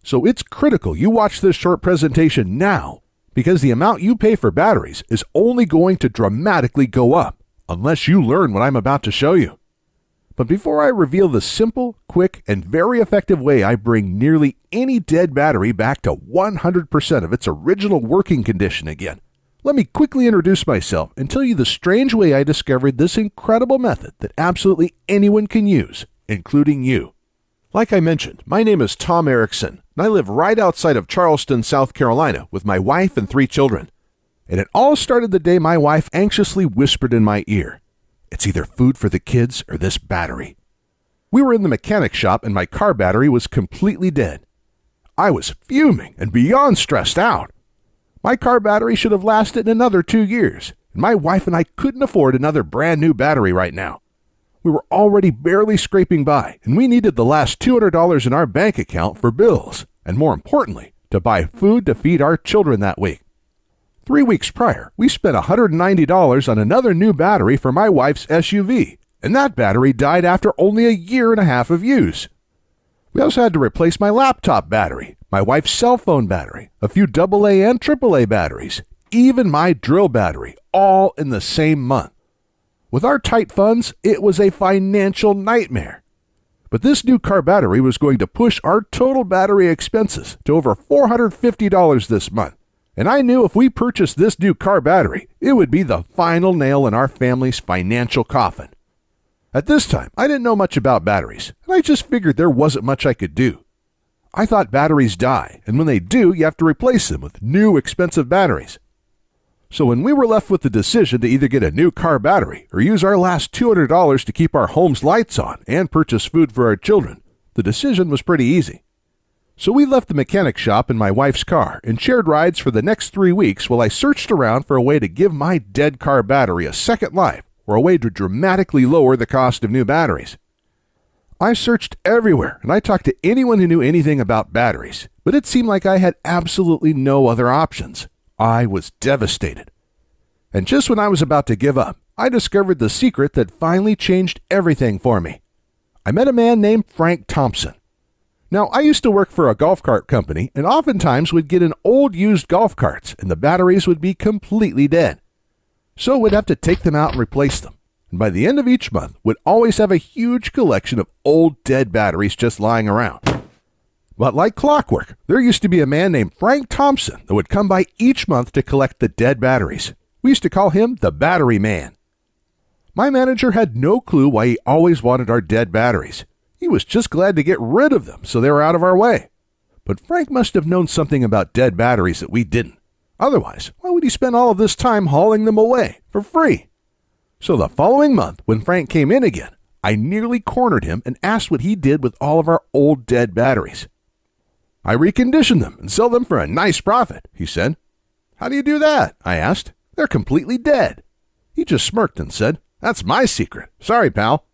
So it's critical you watch this short presentation now, because the amount you pay for batteries is only going to dramatically go up unless you learn what I'm about to show you. But before I reveal the simple, quick, and very effective way I bring nearly any dead battery back to 100% of its original working condition again, let me quickly introduce myself and tell you the strange way I discovered this incredible method that absolutely anyone can use, including you. Like I mentioned, my name is Tom Erickson, and I live right outside of Charleston, South Carolina, with my wife and 3 children. And it all started the day my wife anxiously whispered in my ear, "It's either food for the kids or this battery." We were in the mechanic shop and my car battery was completely dead. I was fuming and beyond stressed out. My car battery should have lasted another 2 years, and my wife and I couldn't afford another brand new battery right now. We were already barely scraping by, and we needed the last $200 in our bank account for bills, and more importantly, to buy food to feed our children that week. 3 weeks prior, we spent $190 on another new battery for my wife's SUV, and that battery died after only a year and a half of use. We also had to replace my laptop battery, my wife's cell phone battery, a few AA and AAA batteries, even my drill battery, all in the same month. With our tight funds, it was a financial nightmare. But this new car battery was going to push our total battery expenses to over $450 this month. And I knew if we purchased this new car battery, it would be the final nail in our family's financial coffin. At this time, I didn't know much about batteries, and I just figured there wasn't much I could do. I thought batteries die, and when they do, you have to replace them with new expensive batteries. So when we were left with the decision to either get a new car battery or use our last $200 to keep our home's lights on and purchase food for our children, the decision was pretty easy. So we left the mechanic shop in my wife's car and shared rides for the next 3 weeks while I searched around for a way to give my dead car battery a second life or a way to dramatically lower the cost of new batteries. I searched everywhere and I talked to anyone who knew anything about batteries, but it seemed like I had absolutely no other options. I was devastated. And just when I was about to give up, I discovered the secret that finally changed everything for me. I met a man named Frank Thompson. Now, I used to work for a golf cart company and oftentimes would get in old used golf carts and the batteries would be completely dead. So we'd have to take them out and replace them. And by the end of each month, we'd always have a huge collection of old dead batteries just lying around. But like clockwork, there used to be a man named Frank Thompson that would come by each month to collect the dead batteries. We used to call him the Battery Man. My manager had no clue why he always wanted our dead batteries. He was just glad to get rid of them so they were out of our way. But Frank must have known something about dead batteries that we didn't. Otherwise, why would he spend all of this time hauling them away for free? So the following month, when Frank came in again, I nearly cornered him and asked what he did with all of our old dead batteries. "I recondition them and sell them for a nice profit," he said. "How do you do that?" I asked. "They're completely dead." He just smirked and said, "That's my secret. Sorry, pal."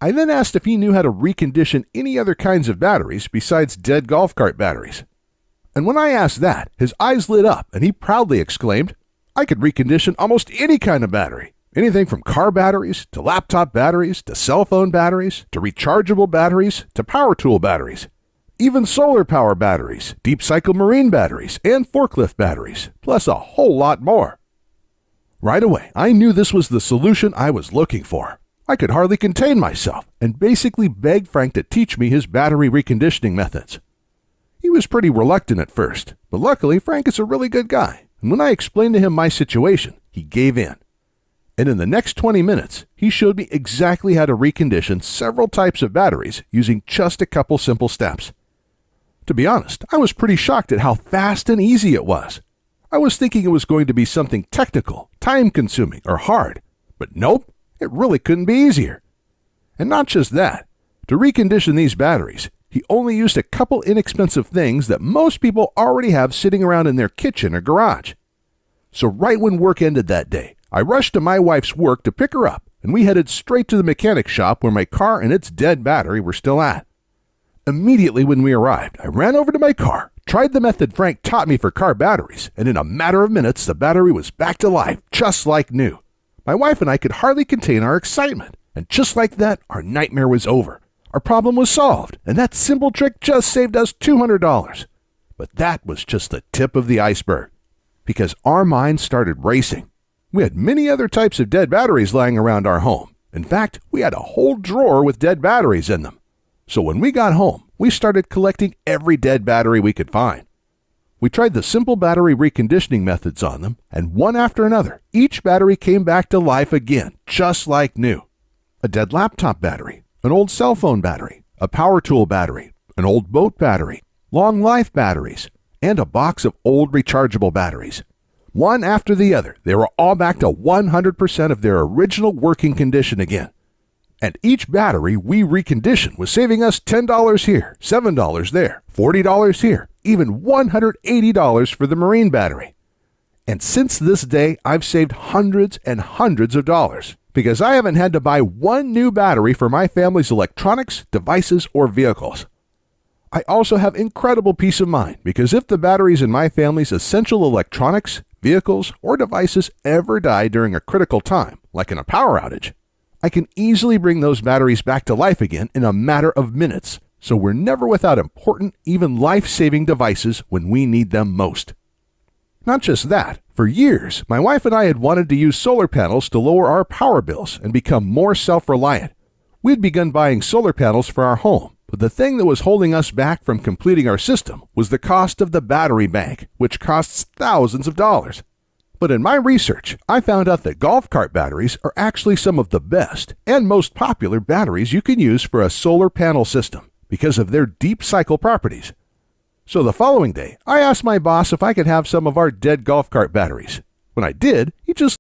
I then asked if he knew how to recondition any other kinds of batteries besides dead golf cart batteries. And when I asked that, his eyes lit up and he proudly exclaimed, "I could recondition almost any kind of battery. Anything from car batteries, to laptop batteries, to cell phone batteries, to rechargeable batteries, to power tool batteries. Even solar power batteries, deep cycle marine batteries, and forklift batteries, plus a whole lot more." Right away, I knew this was the solution I was looking for. I could hardly contain myself and basically begged Frank to teach me his battery reconditioning methods. He was pretty reluctant at first, but luckily Frank is a really good guy, and when I explained to him my situation, he gave in. And in the next 20 minutes, he showed me exactly how to recondition several types of batteries using just a couple simple steps. To be honest, I was pretty shocked at how fast and easy it was. I was thinking it was going to be something technical, time-consuming, or hard, but nope, it really couldn't be easier. And not just that, to recondition these batteries, he only used a couple inexpensive things that most people already have sitting around in their kitchen or garage. So right when work ended that day, I rushed to my wife's work to pick her up, and we headed straight to the mechanic shop where my car and its dead battery were still at. Immediately when we arrived, I ran over to my car, tried the method Frank taught me for car batteries, and in a matter of minutes, the battery was back to life, just like new. My wife and I could hardly contain our excitement, and just like that, our nightmare was over. our problem was solved, and that simple trick just saved us $200. But that was just the tip of the iceberg, because our minds started racing. We had many other types of dead batteries lying around our home. In fact, we had a whole drawer with dead batteries in them. So when we got home, we started collecting every dead battery we could find. We tried the simple battery reconditioning methods on them, and one after another, each battery came back to life again, just like new. A dead laptop battery, an old cell phone battery, a power tool battery, an old boat battery, long life batteries, and a box of old rechargeable batteries. One after the other, they were all back to 100% of their original working condition again. And each battery we reconditioned was saving us $10 here, $7 there, $40 here, even $180 for the marine battery. And since this day, I've saved hundreds and hundreds of dollars because I haven't had to buy one new battery for my family's electronics, devices, or vehicles. I also have incredible peace of mind because if the batteries in my family's essential electronics, vehicles, or devices ever die during a critical time, like in a power outage, I can easily bring those batteries back to life again in a matter of minutes, so we're never without important, even life-saving devices when we need them most. Not just that, for years, my wife and I had wanted to use solar panels to lower our power bills and become more self-reliant. We had begun buying solar panels for our home, but the thing that was holding us back from completing our system was the cost of the battery bank, which costs thousands of dollars. But in my research, I found out that golf cart batteries are actually some of the best and most popular batteries you can use for a solar panel system because of their deep cycle properties. So the following day, I asked my boss if I could have some of our dead golf cart batteries. When I did, he just